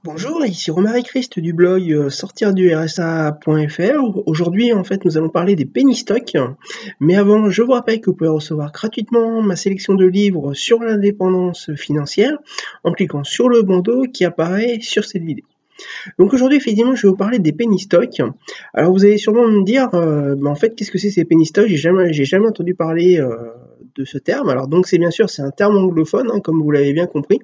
Bonjour, ici Romaric Christ du blog sortirdursa.fr. Aujourd'hui, en fait, nous allons parler des penny stocks. Mais avant, je vous rappelle que vous pouvez recevoir gratuitement ma sélection de livres sur l'indépendance financière en cliquant sur le bandeau qui apparaît sur cette vidéo. Donc aujourd'hui, effectivement, je vais vous parler des penny stocks. Alors vous allez sûrement me dire, en fait, qu'est-ce que c'est ces penny stocks? J'ai jamais entendu parler de ce terme. Alors donc c'est bien sûr, c'est un terme anglophone, hein, comme vous l'avez bien compris.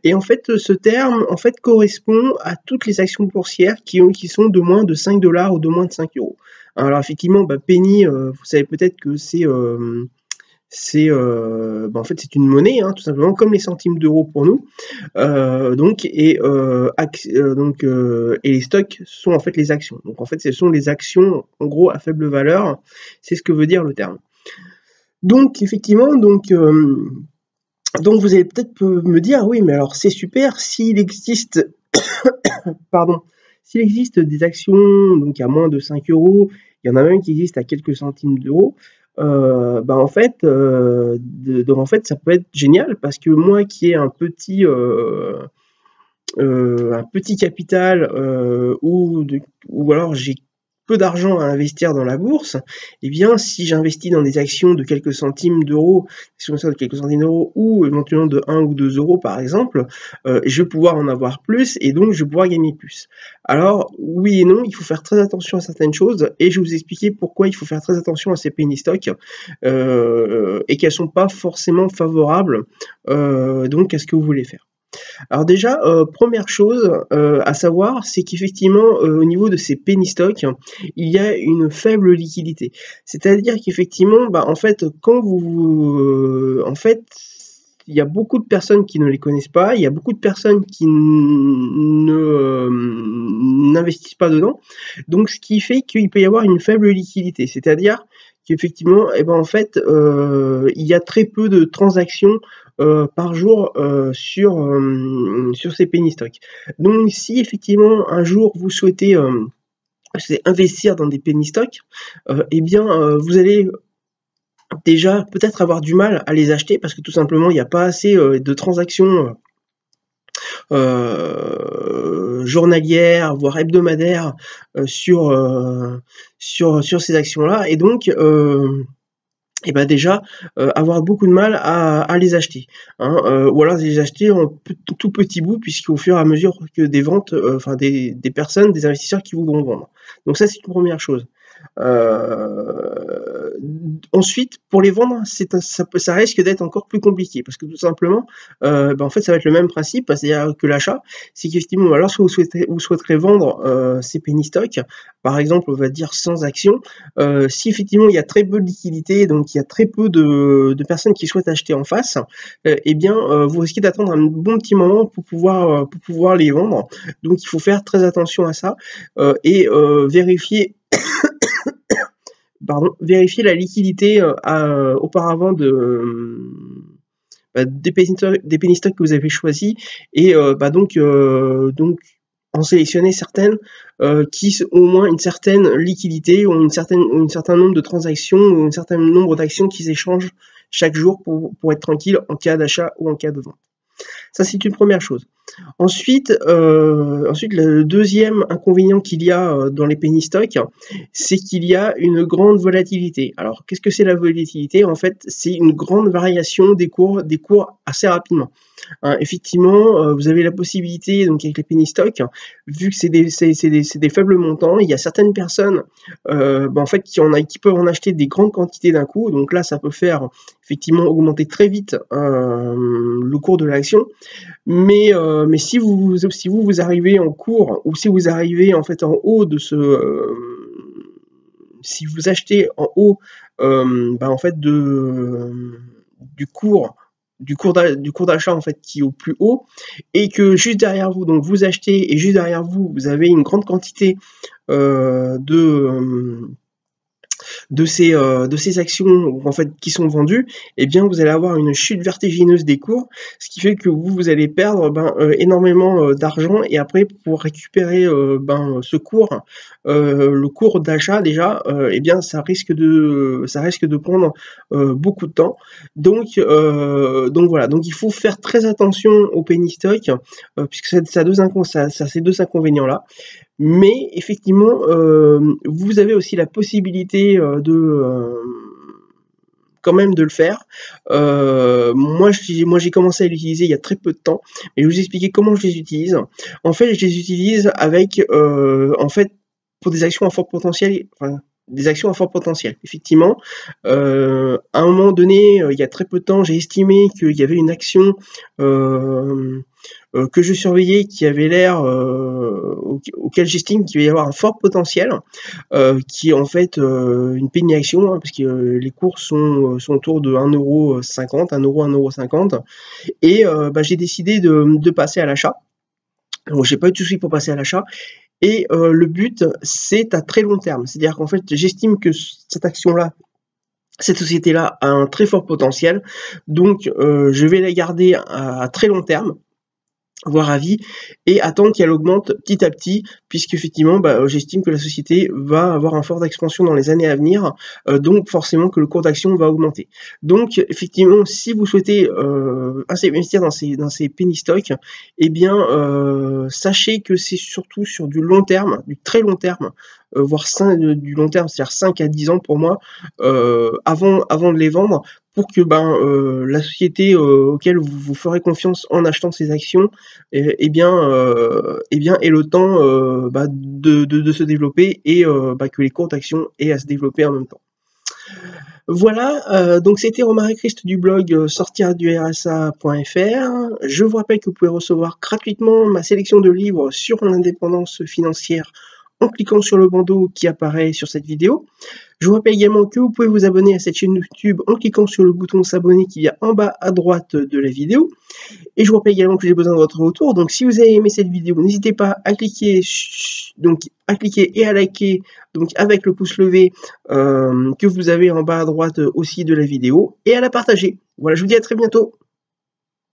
Et en fait, ce terme en fait correspond à toutes les actions boursières qui sont de moins de 5 dollars ou de moins de 5 euros. Alors effectivement, penny, vous savez peut-être que en fait c'est une monnaie, hein, tout simplement comme les centimes d'euros pour nous. Et les stocks sont en fait les actions. Donc en fait, ce sont les actions en gros à faible valeur. C'est ce que veut dire le terme. Donc effectivement, donc vous allez peut-être me dire, oui, mais alors c'est super, s'il existe, pardon, s'il existe des actions donc à moins de 5 euros, il y en a même qui existent à quelques centimes d'euros, en fait, ça peut être génial parce que moi qui ai un petit capital ou alors j'ai peu d'argent à investir dans la bourse, eh bien si j'investis dans des actions de quelques centimes d'euros, ou éventuellement de 1 ou 2 euros par exemple, je vais pouvoir en avoir plus et donc je vais pouvoir gagner plus. Alors oui et non, il faut faire très attention à certaines choses et je vais vous expliquer pourquoi il faut faire très attention à ces penny stocks et qu'elles sont pas forcément favorables donc à ce que vous voulez faire. Alors déjà, première chose à savoir, c'est qu'effectivement, au niveau de ces penny stocks, il y a une faible liquidité. C'est-à-dire qu'effectivement, en fait, en fait, il y a beaucoup de personnes qui ne les connaissent pas, il y a beaucoup de personnes qui n'investissent pas dedans, donc ce qui fait qu'il peut y avoir une faible liquidité. C'est-à-dire qu'effectivement, en fait, il y a très peu de transactions par jour sur ces penny stocks. Donc si effectivement un jour vous souhaitez investir dans des penny stocks, vous allez déjà peut-être avoir du mal à les acheter parce que tout simplement il n'y a pas assez de transactions journalières, voire hebdomadaires sur ces actions-là, et donc déjà avoir beaucoup de mal à les acheter, hein, ou alors les acheter en tout petit bout, puisqu'au fur et à mesure que des ventes, des personnes, des investisseurs qui voudront vendre. Donc ça, c'est une première chose. Ensuite, pour les vendre, ça risque d'être encore plus compliqué parce que tout simplement, en fait, ça va être le même principe, c'est-à-dire que l'achat, c'est qu'effectivement, lorsque vous souhaiterez vendre ces penny stocks, par exemple, on va dire sans action, si effectivement il y a très peu de liquidité, donc il y a très peu de personnes qui souhaitent acheter en face, vous risquez d'attendre un bon petit moment pour pouvoir les vendre. Donc il faut faire très attention à ça et vérifier la liquidité auparavant des penny stocks que vous avez choisis et donc en sélectionner certaines qui ont au moins une certaine liquidité, ont un certain nombre de transactions, ou un certain nombre d'actions qui s'échangent chaque jour pour être tranquille en cas d'achat ou en cas de vente. Ça, c'est une première chose. Ensuite, le deuxième inconvénient qu'il y a dans les penny stocks, c'est qu'il y a une grande volatilité. Alors, qu'est-ce que c'est la volatilité? En fait, c'est une grande variation des cours assez rapidement. Hein, effectivement, vous avez la possibilité, donc avec les penny stocks, vu que c'est des faibles montants, il y a certaines personnes en fait, qui peuvent en acheter des grandes quantités d'un coup. Donc là, ça peut faire effectivement augmenter très vite le cours de l'action. Mais si vous arrivez en cours, ou si vous arrivez en fait en haut de si vous achetez en haut en fait du cours d'achat en fait qui est au plus haut, et que juste derrière vous, donc vous achetez, et juste derrière vous, vous avez une grande quantité de ces actions en fait qui sont vendues, eh bien vous allez avoir une chute vertigineuse des cours, ce qui fait que vous allez perdre énormément d'argent, et après pour récupérer ce cours, le cours d'achat déjà, eh bien ça risque de prendre beaucoup de temps. Donc voilà, donc il faut faire très attention au penny stock, puisque ça a ces deux inconvénients là. Mais effectivement, vous avez aussi la possibilité quand même de le faire. Moi j'ai commencé à l'utiliser il y a très peu de temps, et je vais vous expliquer comment je les utilise. En fait, je les utilise avec en fait pour des actions à fort potentiel, enfin, des actions à fort potentiel. Effectivement, à un moment donné, il y a très peu de temps, j'ai estimé qu'il y avait une action que je surveillais qui avait l'air auquel j'estime qu'il va y avoir un fort potentiel, qui est en fait une penny action, hein, parce que les cours sont autour de 1,50 €, 1,50 €, et j'ai décidé de passer à l'achat. Donc j'ai pas eu de souci pour passer à l'achat, et le but c'est à très long terme, c'est-à-dire qu'en fait j'estime que cette action-là, cette société-là a un très fort potentiel, donc je vais la garder à très long terme, voire à vie, et attendre qu'elle augmente petit à petit, puisque effectivement j'estime que la société va avoir un fort d'expansion dans les années à venir, donc forcément que le cours d'action va augmenter. Donc effectivement, si vous souhaitez investir dans ces penny stocks, eh bien sachez que c'est surtout sur du long terme, du très long terme, voire du long terme, c'est-à-dire 5 à 10 ans pour moi, avant de les vendre, pour que la société auquel vous ferez confiance en achetant ces actions ait le temps de se développer, et que les cours d'action aient à se développer en même temps. Voilà, donc c'était Romaric Christ du blog sortirdursa.fr. Je vous rappelle que vous pouvez recevoir gratuitement ma sélection de livres sur l'indépendance financière en cliquant sur le bandeau qui apparaît sur cette vidéo. Je vous rappelle également que vous pouvez vous abonner à cette chaîne YouTube en cliquant sur le bouton s'abonner qui est en bas à droite de la vidéo. Et je vous rappelle également que j'ai besoin de votre retour. Donc si vous avez aimé cette vidéo, n'hésitez pas à cliquer, et à liker, donc avec le pouce levé que vous avez en bas à droite aussi de la vidéo, et à la partager. Voilà, je vous dis à très bientôt.